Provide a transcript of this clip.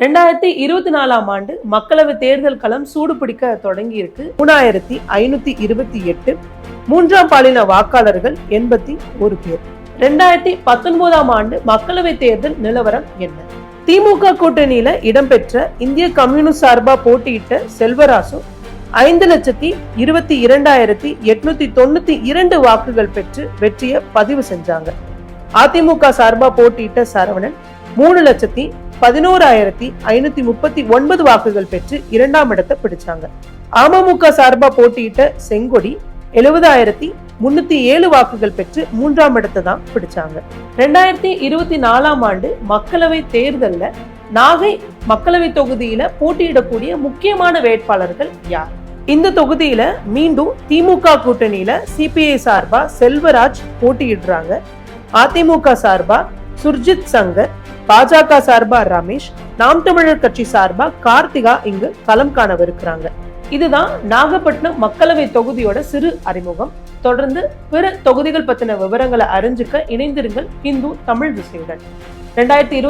2024ஆம் ஆண்டு மக்களவை தேர்தல் களம் சூடுபிடிக்க தொடங்கி இருக்கு. 3528 மூன்றாம் பாலின வாக்காளர்கள் 81 பேர். 2019ஆம் ஆண்டு மக்களவை தேர்தல் நிலவரம் என்ன? திமுக கூட்டணியில இடம்பெற்ற இந்திய கம்யூனிஸ்ட் சார்பா போட்டியிட்ட செல்வராசு 5,22,892 வாக்குகள் பெற்று வெற்றியை பதிவு செஞ்சாங்க. அதிமுக சார்பா போட்டியிட்ட சரவணன் 3,11,539 வாக்குகள் பெற்று 2ஆம் இடத்தை பிடிச்சாங்க. அமமுக சார்பா போட்டியிட்ட செங்கொடி 70,307 வாக்குகள் பெற்று 3ஆம் இடத்தை தான் பிடிச்சாங்க. 2024ஆம் ஆண்டு மக்களவை தேர்தல்ல நாகை மக்களவை தொகுதியில போட்டியிடக்கூடிய முக்கியமான வேட்பாளர்கள் யார்? இந்த தொகுதியில மீண்டும் திமுக கூட்டணியில சிபிஐ சார்பா செல்வராஜ் போட்டியிடுறாங்க. அதிமுக சார்பா சுர்ஜித் சங்கர், பாஜக சார்பா ரமேஷ், நாம் தமிழர் கட்சி சார்பா கார்த்திகா இங்கு களம் காணவிருக்கிறாங்க. இதுதான் நாகப்பட்டினம் மக்களவை தொகுதியோட சிறு அறிமுகம். தொடர்ந்து பிற தொகுதிகள் பத்தின விவரங்களை அறிஞ்சுக்க இணைந்திருங்கள் இந்து தமிழ் திசையுடன்.